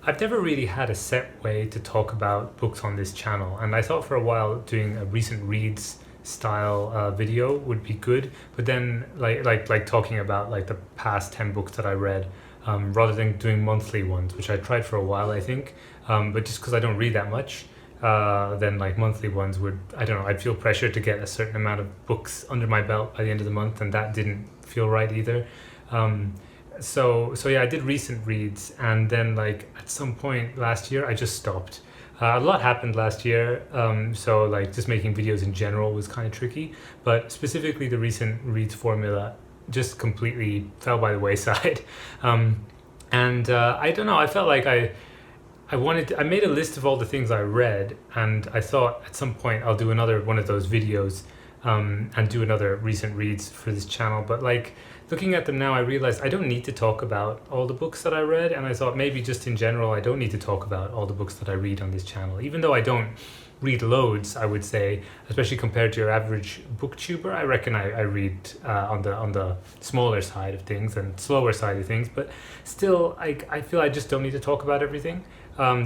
I've never really had a set way to talk about books on this channel, and I thought for a while doing a recent reads style video would be good, but then like talking about like the past 10 books that I read, rather than doing monthly ones, which I tried for a while, I think, but just because I don't read that much, then like monthly ones would, I don't know, I'd feel pressure to get a certain amount of books under my belt by the end of the month, and that didn't feel right either. So yeah, I did recent reads, and then like at some point last year I just stopped. A lot happened last year, so like just making videos in general was kind of tricky, but specifically the recent reads formula just completely fell by the wayside. And I don't know, I felt like I made a list of all the things I read, and I thought at some point I'll do another one of those videos, and do another recent reads for this channel. But like looking at them now, I realized I don't need to talk about all the books that I read, and I thought maybe just in general I don't need to talk about all the books that I read on this channel, even though I don't read loads, I would say, especially compared to your average booktuber. I reckon I read on the smaller side of things and slower side of things, but still I feel I just don't need to talk about everything.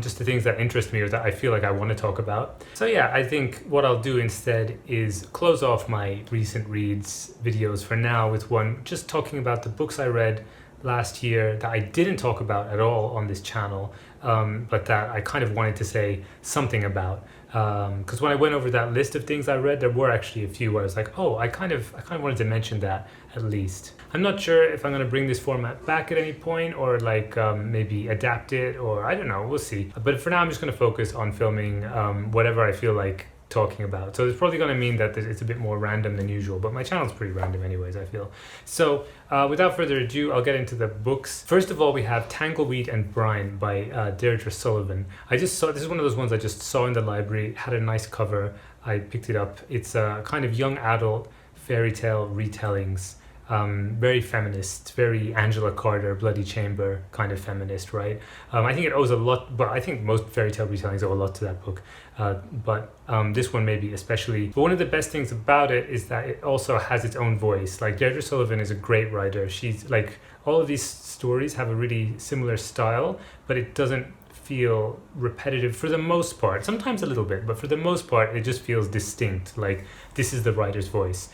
Just the things that interest me or that I feel like I want to talk about. So yeah, I think what I'll do instead is close off my recent reads videos for now with one just talking about the books I read last year that I didn't talk about at all on this channel, but that I kind of wanted to say something about. Because when I went over that list of things I read, there were actually a few where I was like, oh, I kind of wanted to mention that at least. I'm not sure if I'm going to bring this format back at any point, or like maybe adapt it, or I don't know, we'll see. But for now, I'm just going to focus on filming whatever I feel like talking about. So it's probably going to mean that it's a bit more random than usual, but my channel's pretty random anyways, I feel. So without further ado, I'll get into the books. First of all, we have Tangleweed and Brine by Deirdre Sullivan. I just saw, this is one of those ones I just saw in the library, had a nice cover, I picked it up. It's a kind of young adult fairy tale retellings, very feminist, very Angela Carter, Bloody Chamber kind of feminist, right? I think it owes a lot, but I think most fairy tale retellings owe a lot to that book. But this one maybe especially. But one of the best things about it is that it also has its own voice. Like Deirdre Sullivan is a great writer. She's like, all of these stories have a really similar style, but it doesn't feel repetitive for the most part. Sometimes a little bit, but for the most part, it just feels distinct. Like this is the writer's voice.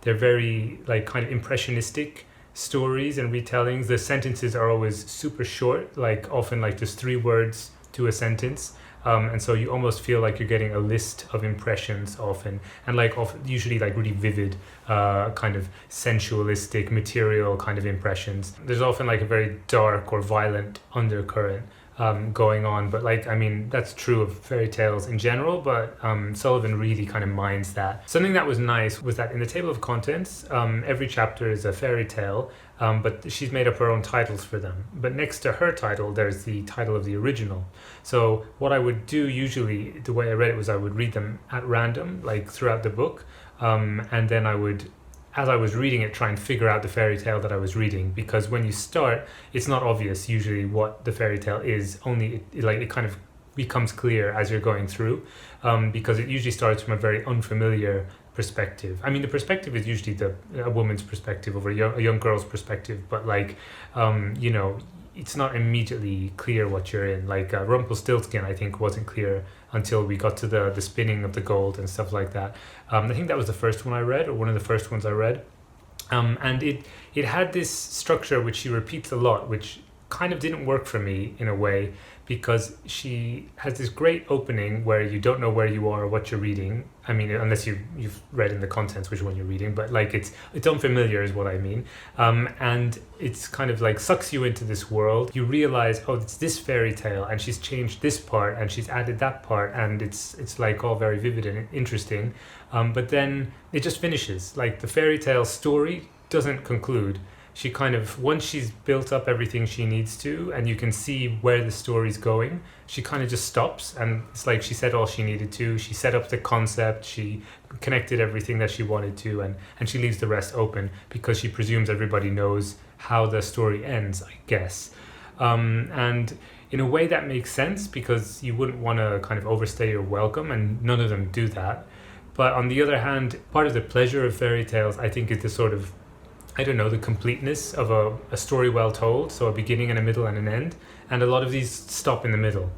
They're very like kind of impressionistic stories and retellings. The sentences are always super short, like often like just 3 words to a sentence. And so you almost feel like you're getting a list of impressions often, and like usually like really vivid, kind of sensualistic, material kind of impressions. There's often like a very dark or violent undercurrent going on, but like, I mean, that's true of fairy tales in general, but Sullivan really kind of minds that. Something that was nice was that in the table of contents, every chapter is a fairy tale, but she's made up her own titles for them. But next to her title, there's the title of the original. So what I would do usually, the way I read it was I would read them at random, like throughout the book, and then I would, as I was reading it, try and figure out the fairy tale that I was reading, because when you start, it's not obvious usually what the fairy tale is, only it kind of becomes clear as you're going through, because it usually starts from a very unfamiliar perspective. I mean, the perspective is usually a woman's perspective over a young girl's perspective, but like, you know, it's not immediately clear what you're in. Like Rumpelstiltskin, I think, wasn't clear until we got to the spinning of the gold and stuff like that. I think that was the first one I read, or one of the first ones I read. And it had this structure which she repeats a lot, which kind of didn't work for me in a way, because she has this great opening where you don't know where you are or what you're reading. I mean, unless you've read in the contents which one you're reading, but like it's unfamiliar is what I mean. And it's kind of like sucks you into this world. You realize, oh, it's this fairy tale, and she's changed this part and she's added that part, and it's like all very vivid and interesting. But then it just finishes. Like the fairy tale story doesn't conclude. She kind of, once she's built up everything she needs to, and you can see where the story's going, she kind of just stops, and it's like she said all she needed to. She set up the concept, she connected everything that she wanted to, and she leaves the rest open because she presumes everybody knows how the story ends, I guess. And in a way that makes sense, because you wouldn't want to kind of overstay your welcome, and none of them do that. But on the other hand, part of the pleasure of fairy tales, I think, is the sort of I don't know, the completeness of a story well told, so a beginning and a middle and an end, and a lot of these stop in the middle.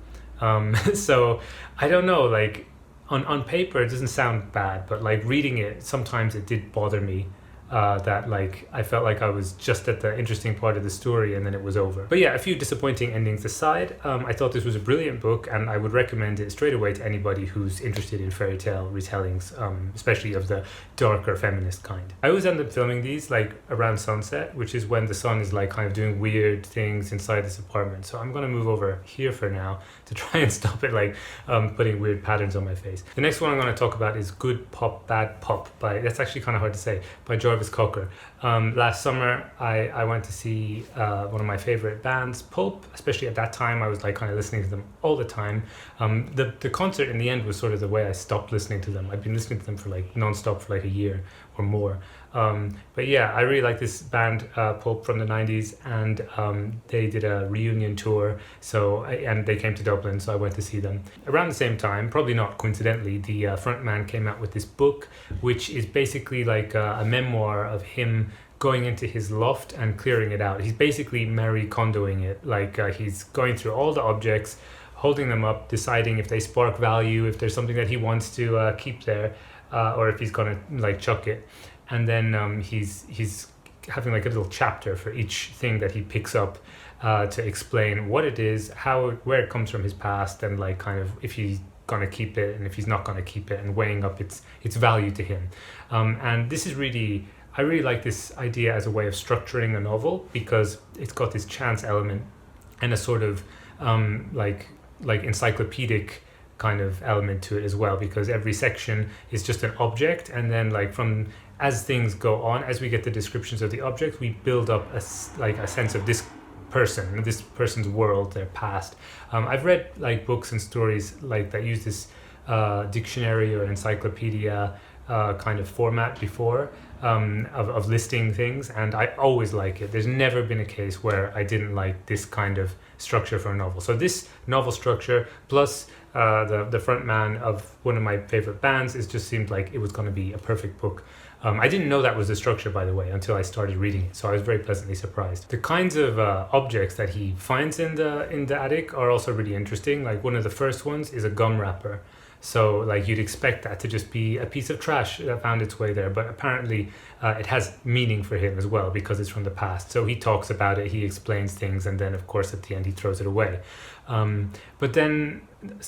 So I don't know, like on paper it doesn't sound bad, but like reading it, sometimes it did bother me. That like I felt like I was just at the interesting part of the story and then it was over. But yeah, a few disappointing endings aside, I thought this was a brilliant book and I would recommend it straight away to anybody who's interested in fairy tale retellings, especially of the darker feminist kind. I always end up filming these like around sunset, which is when the sun is like kind of doing weird things inside this apartment. So I'm gonna move over here for now to try and stop it like putting weird patterns on my face. The next one I'm gonna talk about is Good Pop, Bad Pop by, that's actually kind of hard to say, by Jarvis Cocker. Last summer I went to see one of my favorite bands, Pulp. Especially at that time I was like kind of listening to them all the time. The concert in the end was sort of the way I stopped listening to them. I'd been listening to them for like non-stop for like a year or more. But yeah, I really like this band, Pulp, from the 90s, and they did a reunion tour, and they came to Dublin, so I went to see them. Around the same time, probably not coincidentally, the frontman came out with this book, which is basically like a memoir of him going into his loft and clearing it out. He's basically Marie Kondoing it, like he's going through all the objects, holding them up, deciding if they spark value, if there's something that he wants to keep there, or if he's gonna like chuck it. And then he's having like a little chapter for each thing that he picks up to explain what it is, where it comes from his past, and like kind of if he's gonna keep it and if he's not gonna keep it, and weighing up its value to him. And this is really, I really like this idea as a way of structuring a novel, because it's got this chance element and a sort of like encyclopedic kind of element to it as well, because every section is just an object, and then like as things go on, as we get the descriptions of the object, we build up a sense of this person's world, their past. I've read like books and stories like that use this dictionary or encyclopedia kind of format before, of listing things, and I always like it. There's never been a case where I didn't like this kind of structure for a novel. So this novel structure plus the front man of one of my favorite bands, it just seemed like it was going to be a perfect book. I didn't know that was the structure, by the way, until I started reading it, so I was very pleasantly surprised. The kinds of objects that he finds in the attic are also really interesting. Like one of the first ones is a gum wrapper. So like you'd expect that to just be a piece of trash that found its way there, but apparently it has meaning for him as well because it's from the past. So he talks about it, he explains things, and then of course at the end he throws it away. But then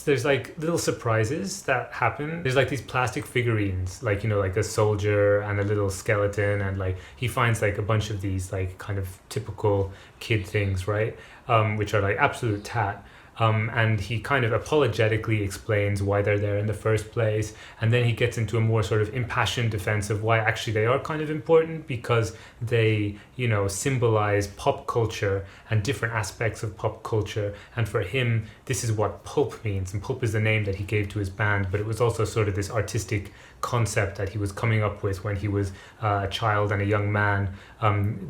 there's like little surprises that happen. There's like these plastic figurines, like, you know, like a soldier and a little skeleton, and like he finds like a bunch of these like kind of typical kid things, right? Which are like absolute tat. And he kind of apologetically explains why they're there in the first place, and then he gets into a more sort of impassioned defense of why actually they are kind of important, because they, you know, symbolize pop culture and different aspects of pop culture, and for him this is what pulp means, and pulp is the name that he gave to his band, but it was also sort of this artistic concept that he was coming up with when he was a child and a young man,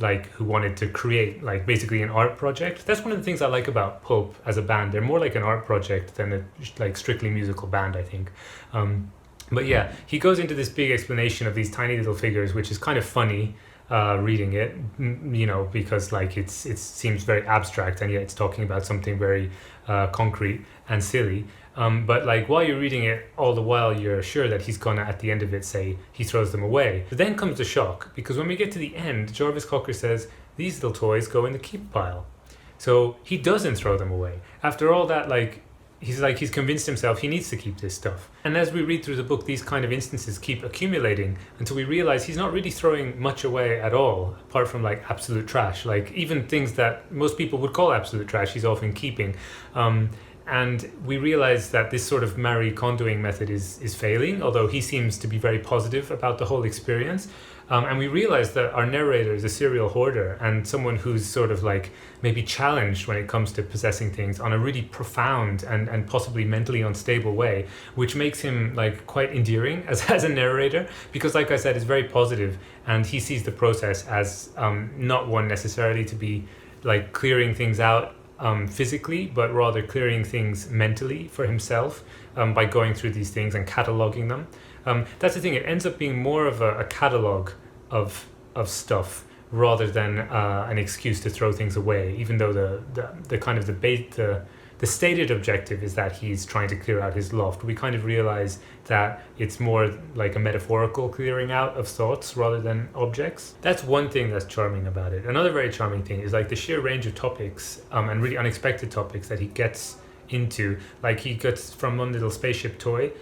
like who wanted to create like basically an art project. That's one of the things I like about Pulp as a band. They're more like an art project than a like strictly musical band, I think. But yeah, he goes into this big explanation of these tiny little figures, which is kind of funny reading it, you know, because like it seems very abstract, and yet it's talking about something very concrete and silly. But like while you're reading it, all the while you're sure that he's gonna at the end of it say he throws them away. But then comes the shock, because when we get to the end, Jarvis Cocker says these little toys go in the keep pile. So he doesn't throw them away. After all that, he's convinced himself he needs to keep this stuff. And as we read through the book, these kind of instances keep accumulating until we realize he's not really throwing much away at all, apart from like absolute trash. Like even things that most people would call absolute trash, he's often keeping. And we realize that this sort of Marie Kondoing method is failing, although he seems to be very positive about the whole experience. And we realize that our narrator is a serial hoarder and someone who's sort of like maybe challenged when it comes to possessing things on a really profound and possibly mentally unstable way, which makes him like quite endearing as a narrator, because like I said, it's very positive, and he sees the process as not one necessarily to be like clearing things out physically, but rather clearing things mentally for himself by going through these things and cataloging them. That's the thing, it ends up being more of a catalog of stuff rather than an excuse to throw things away, even though the kind of the stated objective is that he's trying to clear out his loft. We kind of realize that it's more like a metaphorical clearing out of thoughts rather than objects. That's one thing that's charming about it. Another very charming thing is like the sheer range of topics and really unexpected topics that he gets into. Like he gets from one little spaceship toy,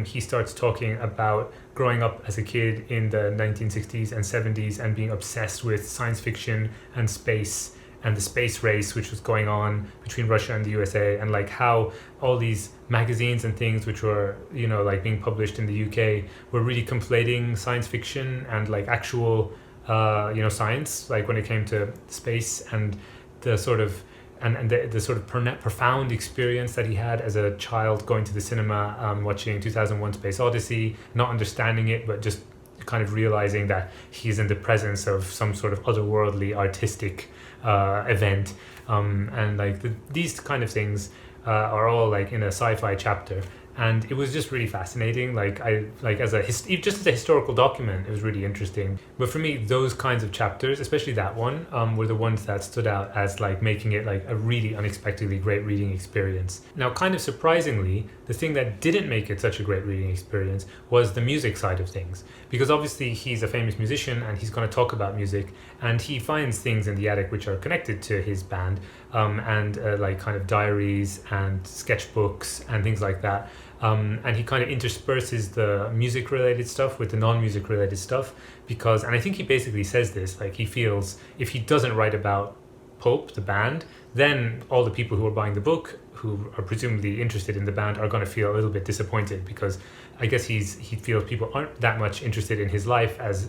he starts talking about growing up as a kid in the 1960s and 70s and being obsessed with science fiction and space and the space race which was going on between Russia and the USA, and like how all these magazines and things which were, you know, like being published in the UK were really conflating science fiction and like actual you know, science, like when it came to space, and the sort of the sort of profound experience that he had as a child going to the cinema, watching 2001 Space Odyssey, not understanding it but just kind of realizing that he's in the presence of some sort of otherworldly artistic event, and like these kind of things are all like in a sci-fi chapter, and it was just really fascinating. Like as a just as a historical document, it was really interesting. But for me, those kinds of chapters, especially that one, were the ones that stood out as like making it like a really unexpectedly great reading experience. Now, kind of surprisingly, the thing that didn't make it such a great reading experience was the music side of things, because obviously he's a famous musician and he's going to talk about music, and he finds things in the attic which are connected to his band, and like kind of diaries and sketchbooks and things like that. And he kind of intersperses the music related stuff with the non-music related stuff, because, and I think he basically says this, like he feels if he doesn't write about Pulp, the band, then all the people who are buying the book, who are presumably interested in the band, are going to feel a little bit disappointed, because I guess he feels people aren't that much interested in his life as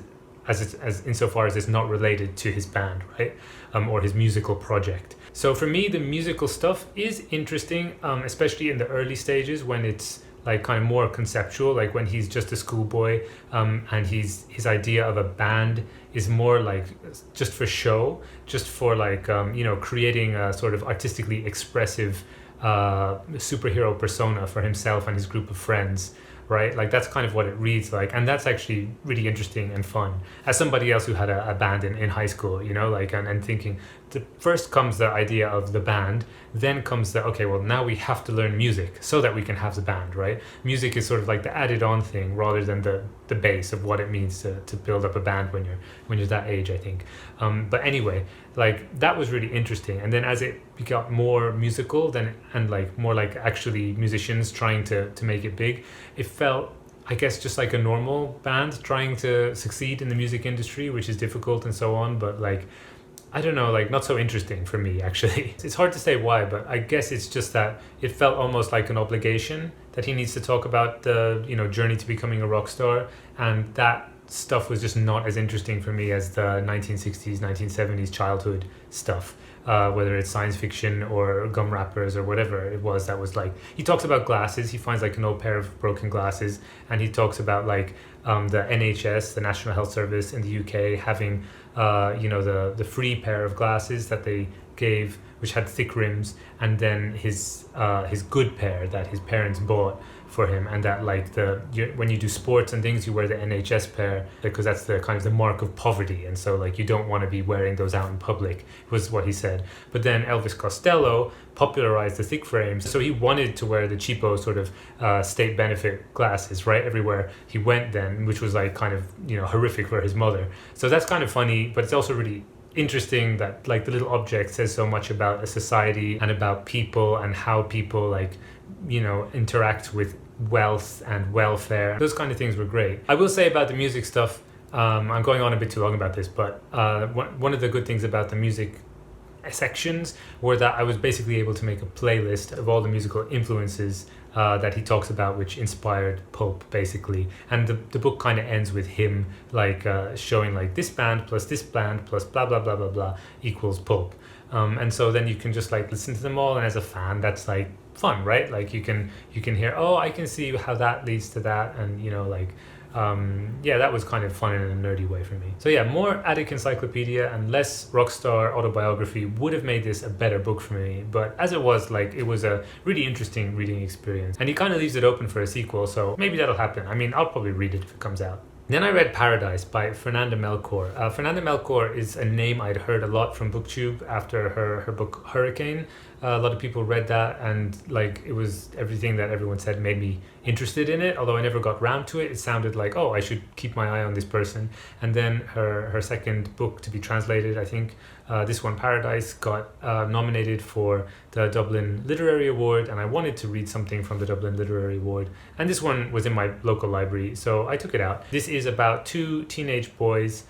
insofar as it's not related to his band, right? Or his musical project. So for me, the musical stuff is interesting, especially in the early stages when it's like kind of more conceptual, like when he's just a schoolboy, and his idea of a band is more like just for show, just for like you know, creating a sort of artistically expressive superhero persona for himself and his group of friends, right? Like that's kind of what it reads like, and that's actually really interesting and fun. As somebody else who had a band in high school, you know, like and thinking, first comes the idea of the band, then comes the, okay, well now we have to learn music so that we can have the band, right? Music is sort of like the added on thing rather than the base of what it means to build up a band when you're that age, I think. But anyway, like that was really interesting. And then as it got more musical and like more like actually musicians trying to make it big, it felt, I guess, just like a normal band trying to succeed in the music industry, which is difficult and so on, but like, I don't know, like not so interesting for me actually. It's hard to say why, but I guess it's just that it felt almost like an obligation that he needs to talk about the, you know, journey to becoming a rock star, and that stuff was just not as interesting for me as the 1960s, 1970s childhood stuff. Whether it's science fiction or gum wrappers or whatever it was, that was like, he talks about glasses, he finds like an old pair of broken glasses, and he talks about like the NHS, the National Health Service in the UK, having you know, the free pair of glasses that they gave, which had thick rims, and then his good pair that his parents bought for him, and that like when you do sports and things, you wear the NHS pair because that's the kind of the mark of poverty, and so like you don't want to be wearing those out in public, was what he said. But then Elvis Costello popularized the thick frames, so he wanted to wear the cheapo sort of state benefit glasses, right, everywhere he went then, which was like kind of, you know, horrific for his mother. So that's kind of funny, but it's also really interesting that like the little object says so much about a society and about people and how people like, you know, interact with wealth and welfare. Those kind of things were great. I will say about the music stuff, I'm going on a bit too long about this, but one of the good things about the music sections were that I was basically able to make a playlist of all the musical influences that he talks about, which inspired Pulp basically. And the book kind of ends with him like showing like this band plus blah blah blah blah blah equals Pulp. And so then you can just like listen to them all, and as a fan that's like fun, right? Like you can hear, oh, I can see how that leads to that, and you know, like yeah, that was kind of fun in a nerdy way for me. So yeah, more Attic Encyclopedia and less rockstar autobiography would have made this a better book for me, but as it was, like, it was a really interesting reading experience, and he kind of leaves it open for a sequel, so maybe that'll happen. I mean, I'll probably read it if it comes out. Then I read Paradise by Fernanda Melchor. Fernanda Melchor is a name I'd heard a lot from BookTube after her book Hurricane. A lot of people read that, and like it was everything that everyone said made me interested in it. Although I never got round to it, it sounded like, oh, I should keep my eye on this person. And then her second book to be translated, I think, this one, Paradise, got nominated for the Dublin Literary Award, and I wanted to read something from the Dublin Literary Award. And this one was in my local library, so I took it out. This is about two teenage boys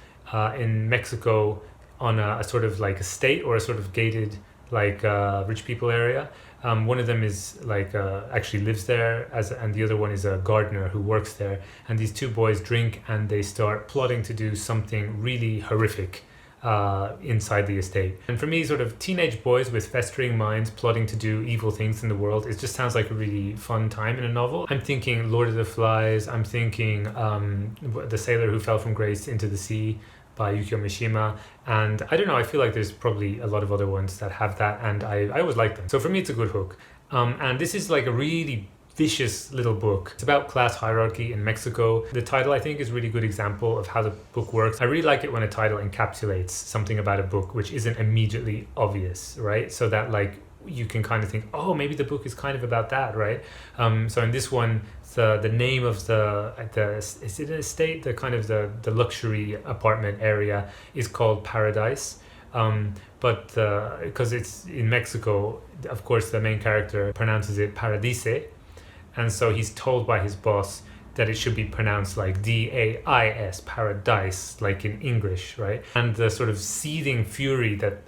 in Mexico on a sort of like estate or a sort of gated like rich people area. One of them is like actually lives there and the other one is a gardener who works there. And these two boys drink and they start plotting to do something really horrific inside the estate. And for me, sort of teenage boys with festering minds plotting to do evil things in the world, it just sounds like a really fun time in a novel. I'm thinking Lord of the Flies. I'm thinking The Sailor Who Fell from Grace into the Sea by Yukio Mishima, and I don't know, I feel like there's probably a lot of other ones that have that, and I always like them. So for me, it's a good hook. And this is like a really vicious little book. It's about class hierarchy in Mexico. The title, I think, is a really good example of how the book works. I really like it when a title encapsulates something about a book which isn't immediately obvious, right? So that like you can kind of think, oh, maybe the book is kind of about that, right? So in this one, the name of the is it an estate? The kind of the luxury apartment area is called Paradais. But because it's in Mexico, of course, the main character pronounces it Paradise, and so he's told by his boss that it should be pronounced like D-A-I-S, Paradise, like in English, right? And the sort of seething fury that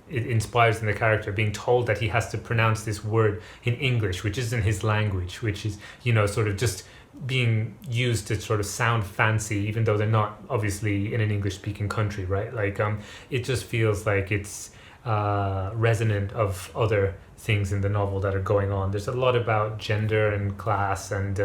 it inspires in the character, being told that he has to pronounce this word in English, which isn't his language, which is, you know, sort of just being used to sort of sound fancy, even though they're not obviously in an English-speaking country, right? Like, it just feels like it's resonant of other things in the novel that are going on. There's a lot about gender and class and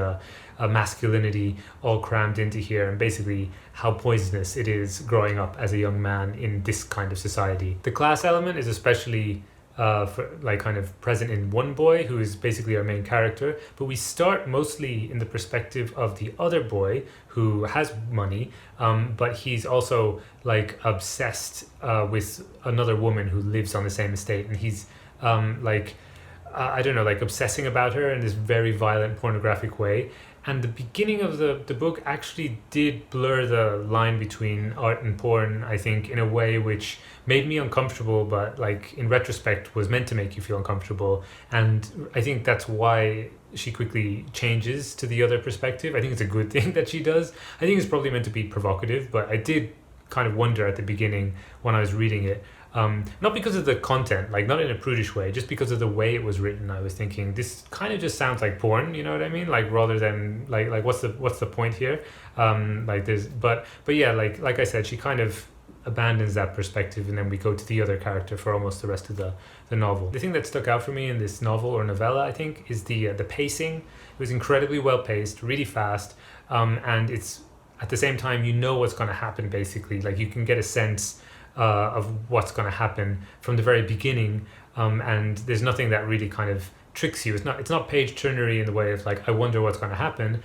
masculinity all crammed into here, and basically how poisonous it is growing up as a young man in this kind of society. The class element is especially kind of present in one boy who is basically our main character, but we start mostly in the perspective of the other boy who has money, but he's also like obsessed with another woman who lives on the same estate, and he's I don't know, like obsessing about her in this very violent pornographic way. And the beginning of the book actually did blur the line between art and porn, I think, in a way which made me uncomfortable, but like in retrospect was meant to make you feel uncomfortable. And I think that's why she quickly changes to the other perspective. I think it's a good thing that she does. I think it's probably meant to be provocative, but I did kind of wonder at the beginning when I was reading it. Not because of the content, like not in a prudish way, just because of the way it was written. I was thinking this kind of just sounds like porn, you know what I mean? Like rather than like what's the point here? Like there's but yeah, like I said, she kind of abandons that perspective, and then we go to the other character for almost the rest of the novel. The thing that stuck out for me in this novel or novella, I think, is the pacing. It was incredibly well paced, really fast, and it's at the same time you know what's going to happen. Basically, like you can get a sense of what's going to happen from the very beginning, and there's nothing that really kind of tricks you. It's not page turnery in the way of like I wonder what's going to happen.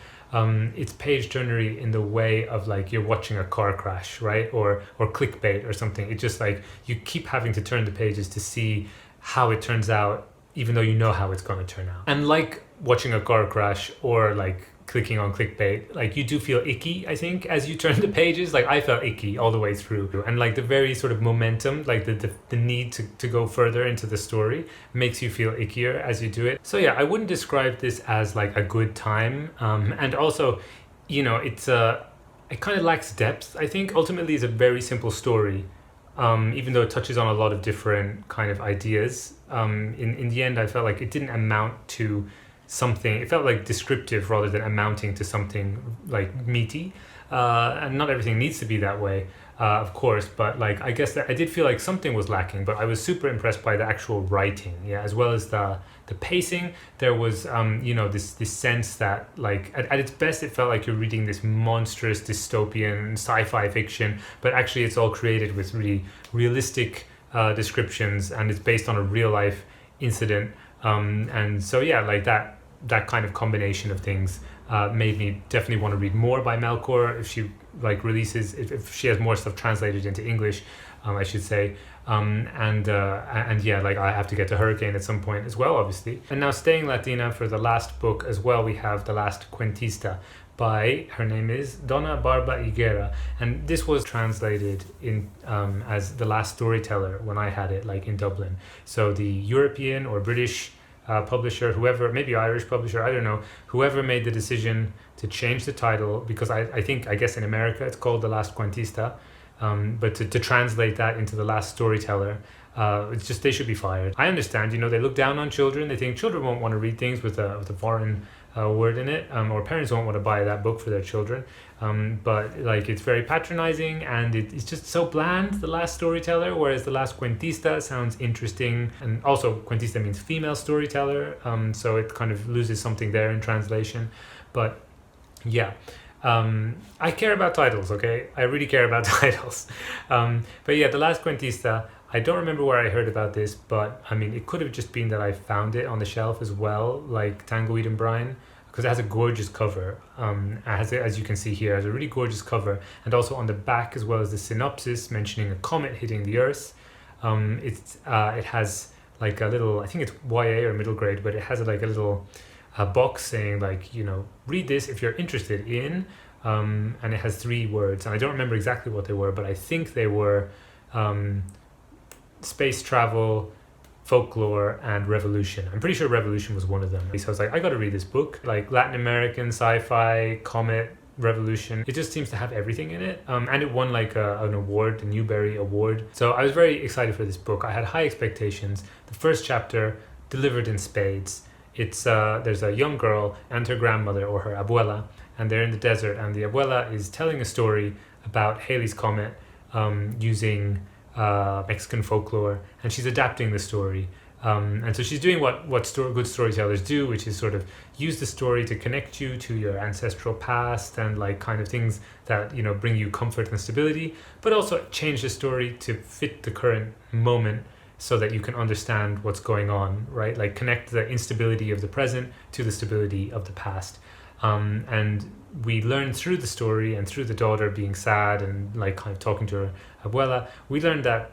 It's page turnery in the way of like you're watching a car crash, right? Or clickbait or something. It's just like you keep having to turn the pages to see how it turns out, even though you know how it's going to turn out. And like watching a car crash or like clicking on clickbait, like you do feel icky, I think, as you turn the pages. Like I felt icky all the way through, and like the very sort of momentum, like the need to go further into the story makes you feel ickier as you do it. So yeah, I wouldn't describe this as like a good time, and also, you know, it kind of lacks depth. I think ultimately it's a very simple story, even though it touches on a lot of different kind of ideas. In the end, I felt like it didn't amount to something. It felt like descriptive rather than amounting to something like meaty, and not everything needs to be that way, of course, but like I guess that I did feel like something was lacking. But I was super impressed by the actual writing, yeah, as well as the pacing. There was this sense that like at its best it felt like you're reading this monstrous dystopian sci-fi fiction, but actually it's all created with really realistic descriptions, and it's based on a real life incident. And so yeah, like that that kind of combination of things made me definitely want to read more by Melkor if she releases, if she has more stuff translated into English, I should say. And yeah, I have to get to Hurricane at some point as well, obviously. And now staying Latina for the last book as well, we have The Last Cuentista by, her name is Donna Barba Higuera, and this was translated in as The Last Storyteller when I had it in Dublin. So the European or British publisher, whoever, maybe Irish publisher, I don't know, whoever made the decision to change the title, because I guess in America it's called The Last Cuentista, but to translate that into The Last Storyteller, it's just, they should be fired. I understand, they look down on children. They think children won't want to read things with a foreign word in it, or parents won't want to buy that book for their children. But it's very patronizing, and it's just so bland, The Last Storyteller, whereas The Last Cuentista sounds interesting, and also Cuentista means female storyteller, so it kind of loses something there in translation. But yeah, I care about titles, okay? I really care about titles. But yeah, The Last Cuentista, I don't remember where I heard about this, but it could have just been that I found it on the shelf as well, like Tangleweed and Brine, because it has a gorgeous cover. As you can see here, it has a really gorgeous cover, and also on the back, as well as the synopsis mentioning a comet hitting the Earth. It has a little, I think it's YA or middle grade, but it has a little box saying read this if you're interested in, and it has 3 words, and I don't remember exactly what they were, but I think they were space travel, folklore, and revolution. I'm pretty sure revolution was one of them. So I was I gotta read this book. Latin American sci-fi, comet, revolution. It just seems to have everything in it. And it won an award, the Newbery Award. So I was very excited for this book. I had high expectations. The first chapter delivered in spades. It's there's a young girl and her grandmother, or her abuela, and they're in the desert, and the abuela is telling a story about Halley's Comet using Mexican folklore, and she's adapting the story, and so she's doing what good storytellers do, which is sort of use the story to connect you to your ancestral past and kind of things that bring you comfort and stability, but also change the story to fit the current moment so that you can understand what's going on, right? Connect the instability of the present to the stability of the past. And we learn through the story and through the daughter being sad and kind of talking to her abuela, we learn that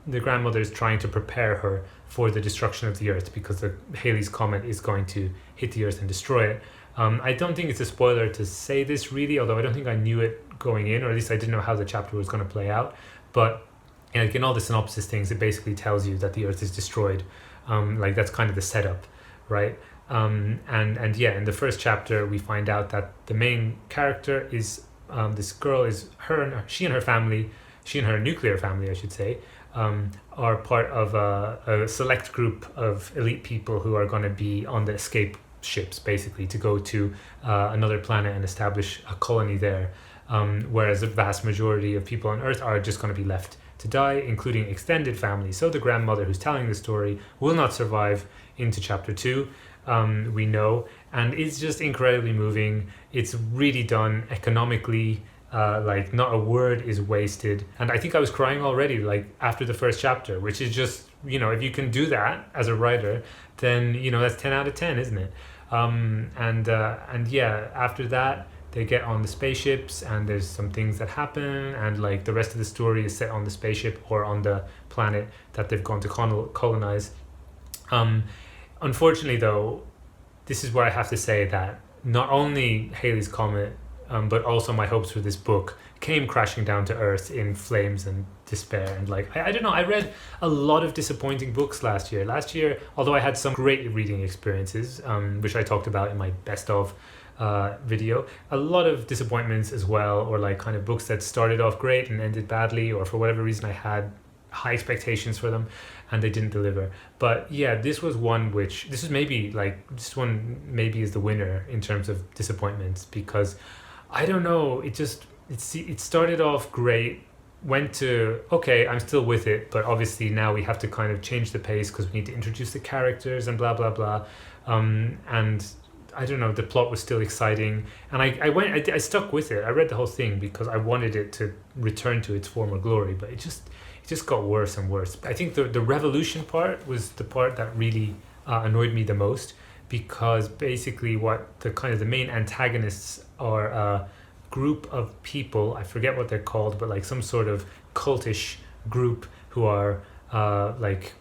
the grandmother is trying to prepare her for the destruction of the earth, because the Halley's Comet is going to hit the earth and destroy it. I don't think it's a spoiler to say this really, although I don't think I knew it going in, or at least I didn't know how the chapter was going to play out. But in all the synopsis things, it basically tells you that the earth is destroyed. That's kind of the setup, right? And yeah, in the first chapter, we find out that the main character is this girl is she and her family, she and her nuclear family, I should say, are part of a select group of elite people who are going to be on the escape ships, basically, to go to another planet and establish a colony there. Whereas the vast majority of people on Earth are just going to be left to die, including extended family. So the grandmother who's telling the story will not survive into chapter 2. We know, and it's just incredibly moving. It's really done economically, not a word is wasted, and I think I was crying already after the first chapter, which is just, if you can do that as a writer, then that's 10 out of 10, isn't it? And yeah, after that they get on the spaceships, and there's some things that happen, and the rest of the story is set on the spaceship or on the planet that they've gone to colonize. Unfortunately, though, this is where I have to say that not only Halley's Comet, but also my hopes for this book came crashing down to earth in flames and despair. And I don't know, I read a lot of disappointing books last year. Although I had some great reading experiences, which I talked about in my best of video, a lot of disappointments as well, or kind of books that started off great and ended badly, or for whatever reason I had high expectations for them and they didn't deliver. But yeah, this one maybe is the winner in terms of disappointments, because I don't know, it started off great, went to okay, I'm still with it, but obviously now we have to kind of change the pace because we need to introduce the characters and blah blah blah, and I don't know, the plot was still exciting, and I stuck with it. I read the whole thing because I wanted it to return to its former glory, but it just got worse and worse. I think the revolution part was the part that really annoyed me the most, because basically what the main antagonists are a group of people, I forget what they're called, but like some sort of cultish group who are like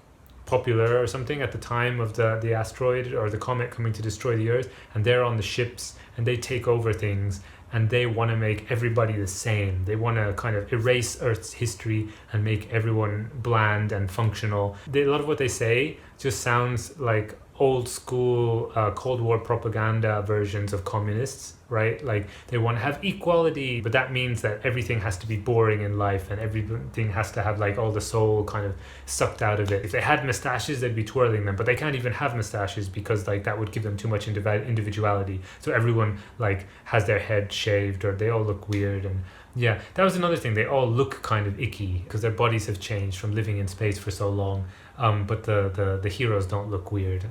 popular or something at the time of the asteroid or the comet coming to destroy the Earth, and they're on the ships and they take over things, and they want to make everybody the same. They want to kind of erase Earth's history and make everyone bland and functional. A lot of what they say just sounds like old school Cold War propaganda versions of communists, right? Like they want to have equality, but that means that everything has to be boring in life and everything has to have like all the soul kind of sucked out of it. If they had mustaches, they'd be twirling them, but they can't even have mustaches because like that would give them too much individuality. So everyone like has their head shaved, or they all look weird. And yeah, that was another thing. They all look kind of icky because their bodies have changed from living in space for so long. But the heroes don't look weird.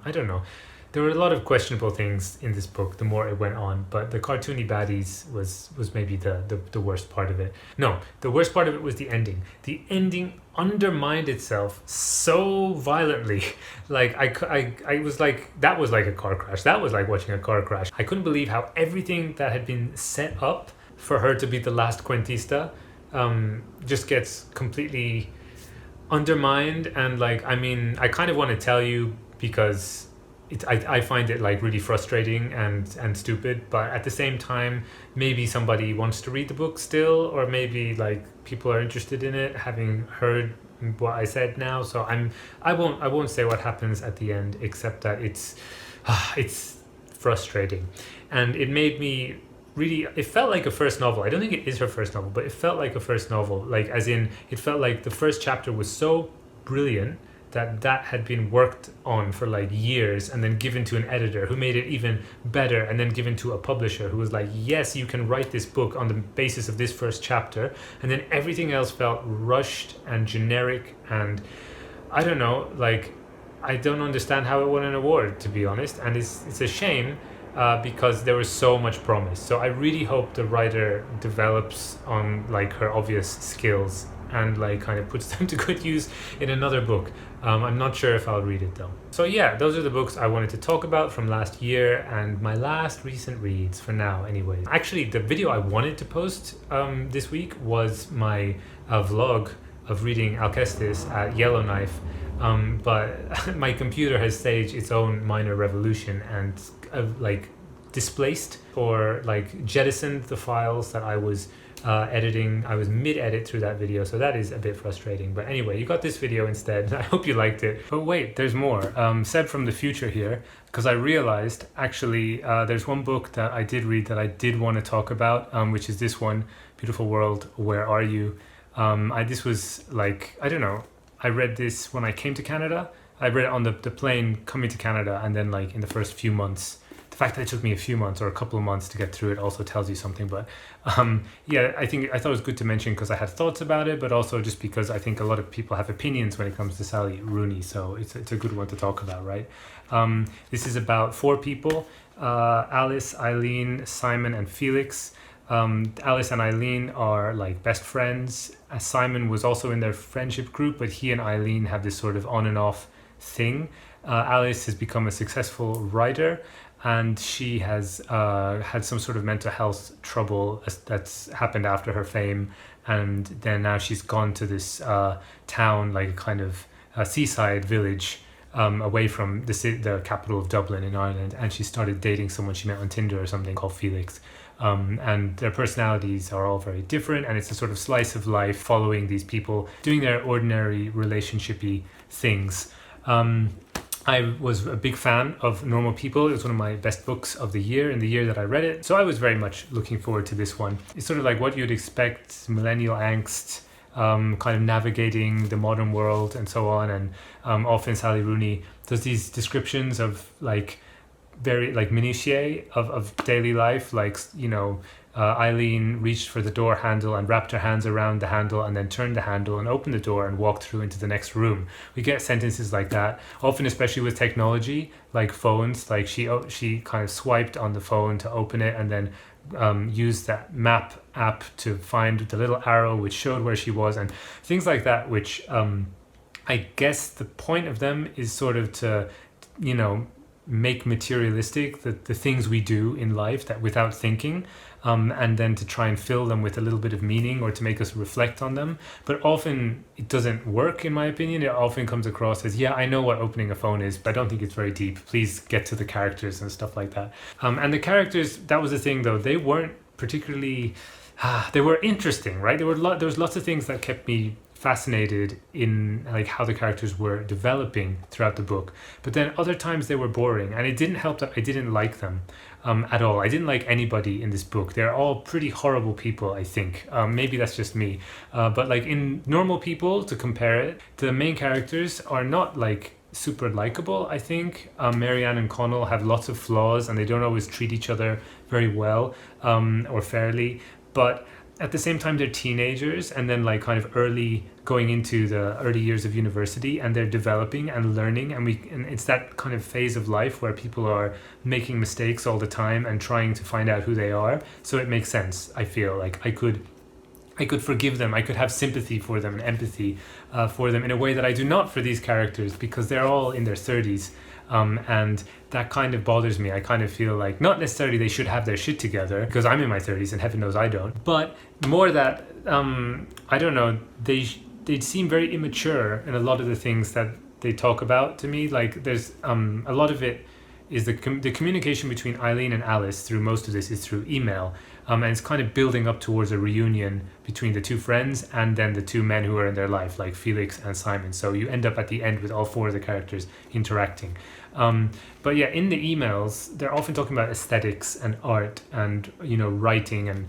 I don't know. There were a lot of questionable things in this book the more it went on, but the cartoony baddies was maybe the worst part of it. No, the worst part of it was the ending. The ending undermined itself so violently. Like I was like, that was like a car crash. That was like watching a car crash. I couldn't believe how everything that had been set up for her to be the last Cuentista just gets completely undermined. And like, I mean, I kind of want to tell you because I find it like really frustrating and stupid, but at the same time maybe somebody wants to read the book still, or maybe like people are interested in it having heard what I said now. So I won't say what happens at the end, except that it's frustrating, and it made me really, it felt like a first novel. I don't think it is her first novel, but it felt like a first novel, like as in it felt like the first chapter was so brilliant that had been worked on for like years and then given to an editor who made it even better, and then given to a publisher who was like, yes, you can write this book on the basis of this first chapter, and then everything else felt rushed and generic, and I don't know, like I don't understand how it won an award, to be honest, and it's a shame because there was so much promise. So I really hope the writer develops on like her obvious skills and like kind of puts them to good use in another book. I'm not sure if I'll read it though. So yeah, those are the books I wanted to talk about from last year and my last recent reads for now anyway. Actually, the video I wanted to post this week was my vlog of reading Alcestis at Yellowknife, but my computer has staged its own minor revolution and like displaced or like jettisoned the files that I was editing. I was mid-edit through that video, so that is a bit frustrating. But anyway, you got this video instead. I hope you liked it. But wait, there's more. Seb from the future here, because I realized actually there's one book that I did read that I did want to talk about, which is this one, Beautiful World, Where Are You? This was like, I don't know, I read this when I came to Canada. I read it on the plane coming to Canada, and then like in the first few months. The fact that it took me a few months or a couple of months to get through it also tells you something. But yeah, I thought it was good to mention because I had thoughts about it, but also just because I think a lot of people have opinions when it comes to Sally Rooney. So it's a good one to talk about, right? This is about 4 people, Alice, Eileen, Simon, and Felix. Alice and Eileen are like best friends. Simon was also in their friendship group, but he and Eileen have this sort of on and off thing. Alice has become a successful writer, and she has had some sort of mental health trouble that's happened after her fame, and then now she's gone to this town, like a kind of seaside village away from the capital of Dublin in Ireland, and she started dating someone she met on Tinder or something called Felix. And their personalities are all very different, and it's a sort of slice of life following these people doing their ordinary relationshipy things. I was a big fan of Normal People. It was one of my best books of the year in the year that I read it. So I was very much looking forward to this one. It's sort of like what you'd expect, millennial angst, kind of navigating the modern world and so on. And often Sally Rooney does these descriptions of like very like minutiae of daily life, like, you know, Eileen reached for the door handle and wrapped her hands around the handle and then turned the handle and opened the door and walked through into the next room. We get sentences like that often, especially with technology like phones. Like she kind of swiped on the phone to open it and then used that map app to find the little arrow which showed where she was, and things like that, which I guess the point of them is sort of to, you know, make materialistic the things we do in life that without thinking, and then to try and fill them with a little bit of meaning or to make us reflect on them. But often it doesn't work, in my opinion. It often comes across as, yeah, I know what opening a phone is, but I don't think it's very deep. Please get to the characters and stuff like that. And the characters, that was the thing though, they weren't particularly, they were interesting, right? There was lots of things that kept me fascinated in like how the characters were developing throughout the book, but then other times they were boring, and it didn't help that I didn't like them at all. I didn't like anybody in this book. They're all pretty horrible people, I think. Maybe that's just me, but like in Normal People, to compare it, the main characters are not like super likable, I think. Marianne and Connell have lots of flaws, and they don't always treat each other very well, or fairly, but at the same time they're teenagers, and then like kind of going into the early years of university, and they're developing and learning, and it's that kind of phase of life where people are making mistakes all the time and trying to find out who they are. So it makes sense. I feel like I could forgive them. I could have sympathy for them and empathy for them in a way that I do not for these characters, because they're all in their 30s. And that kind of bothers me. I kind of feel like not necessarily they should have their shit together, because I'm in my 30s and heaven knows I don't, but more that I don't know, they seem very immature in a lot of the things that they talk about to me. Like there's a lot of it is the communication between Eileen and Alice through most of this is through email, and it's kind of building up towards a reunion between the two friends and then the two men who are in their life, like Felix and Simon. So you end up at the end with all four of the characters interacting. But yeah, in the emails, they're often talking about aesthetics and art and, you know, writing and,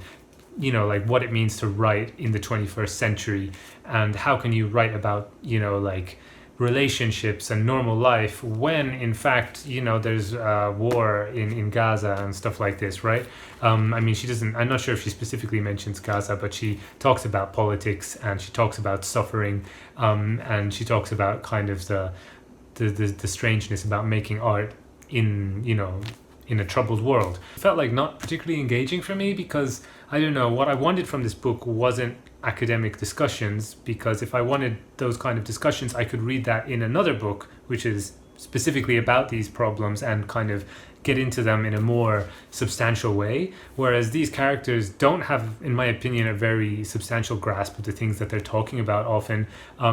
you know, like what it means to write in the 21st century, and how can you write about, you know, like relationships and normal life when in fact, you know, there's war in Gaza and stuff like this, right? I mean, I'm not sure if she specifically mentions Gaza, but she talks about politics, and she talks about suffering, and she talks about kind of the strangeness about making art in, you know, in a troubled world. It felt like not particularly engaging for me, because I don't know, what I wanted from this book wasn't academic discussions, because if I wanted those kind of discussions, I could read that in another book which is specifically about these problems and kind of get into them in a more substantial way, whereas these characters don't have, in my opinion, a very substantial grasp of the things that they're talking about often.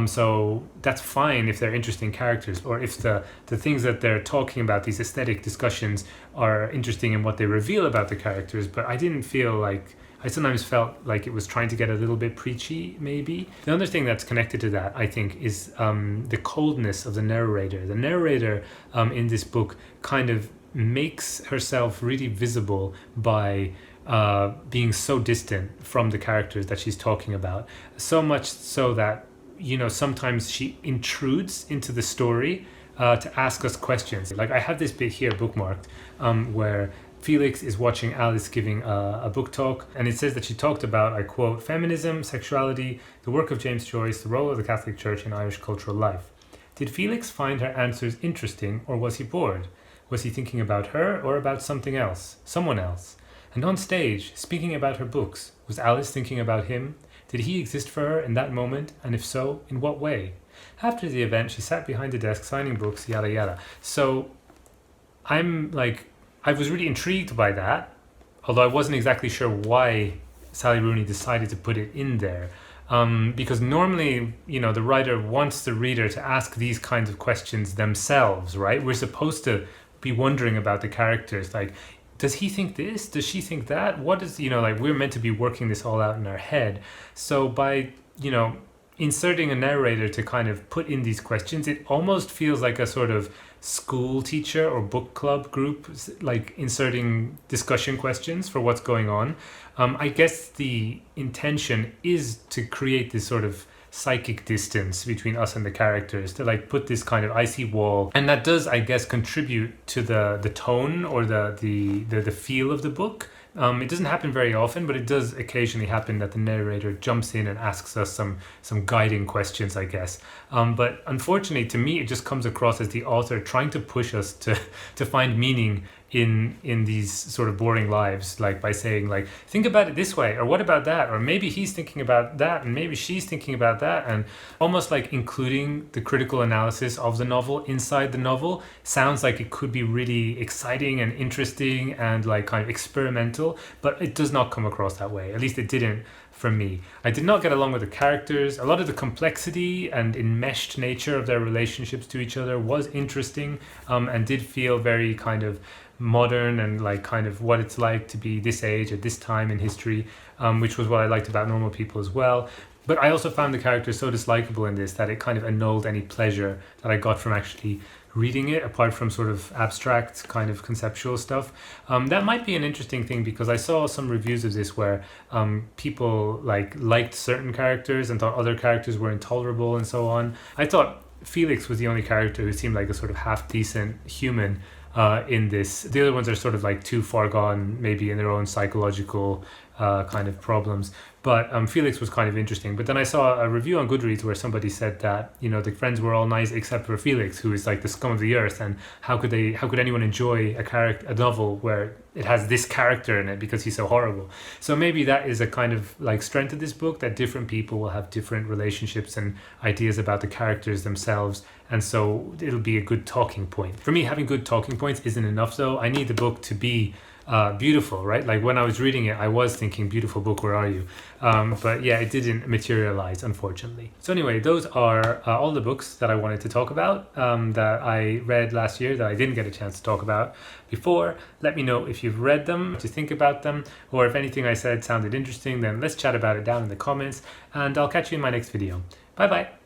So that's fine if they're interesting characters, or if the things that they're talking about, these aesthetic discussions, are interesting in what they reveal about the characters. But I didn't feel like, I sometimes felt like it was trying to get a little bit preachy, maybe. The other thing that's connected to that, I think, is the coldness of the narrator. The narrator in this book kind of makes herself really visible by being so distant from the characters that she's talking about. So much so that, you know, sometimes she intrudes into the story to ask us questions. Like I have this bit here bookmarked where Felix is watching Alice giving a book talk, and it says that she talked about, I quote, feminism, sexuality, the work of James Joyce, the role of the Catholic Church in Irish cultural life. Did Felix find her answers interesting, or was he bored? Was he thinking about her or about something else, someone else? And on stage, speaking about her books, was Alice thinking about him? Did he exist for her in that moment, and if so, in what way? After the event, she sat behind the desk signing books, yada yada. So I was really intrigued by that, although I wasn't exactly sure why Sally Rooney decided to put it in there. Because normally, you know, the writer wants the reader to ask these kinds of questions themselves, right? We're supposed to be wondering about the characters, like, does he think this? Does she think that? What is, you know, like, we're meant to be working this all out in our head. So by, you know, inserting a narrator to kind of put in these questions, it almost feels like a sort of school teacher or book club group, like inserting discussion questions for what's going on. I guess the intention is to create this sort of psychic distance between us and the characters, to like put this kind of icy wall, and that does, I guess, contribute to the tone or the feel of the book. It doesn't happen very often, but it does occasionally happen that the narrator jumps in and asks us some guiding questions, I guess. But unfortunately, to me, it just comes across as the author trying to push us to find meaning in these sort of boring lives, like by saying like, think about it this way, or what about that, or maybe he's thinking about that and maybe she's thinking about that, and almost like including the critical analysis of the novel inside the novel sounds like it could be really exciting and interesting and like kind of experimental, but it does not come across that way. At least it didn't for me. I did not get along with the characters. A lot of the complexity and enmeshed nature of their relationships to each other was interesting, and did feel very kind of modern and like kind of what it's like to be this age at this time in history, which was what I liked about Normal People as well. But I also found the characters so dislikable in this that it kind of annulled any pleasure that I got from actually reading it, apart from sort of abstract kind of conceptual stuff. That might be an interesting thing, because I saw some reviews of this where people like liked certain characters and thought other characters were intolerable and so on. I thought Felix was the only character who seemed like a sort of half decent human in this. The other ones are sort of like too far gone, maybe in their own psychological kind of problems. But Felix was kind of interesting. But then I saw a review on Goodreads where somebody said that, you know, the friends were all nice except for Felix, who is like the scum of the earth, and how could anyone enjoy a novel where it has this character in it because he's so horrible. So maybe that is a kind of like strength of this book, that different people will have different relationships and ideas about the characters themselves, and so it'll be a good talking point. For me, having good talking points isn't enough though. I need the book to be beautiful, right? Like when I was reading it, I was thinking, beautiful book, where are you? But yeah, it didn't materialize, unfortunately. So anyway, those are all the books that I wanted to talk about that I read last year that I didn't get a chance to talk about before. Let me know if you've read them, what you think about them, or if anything I said sounded interesting, then let's chat about it down in the comments, and I'll catch you in my next video. Bye bye.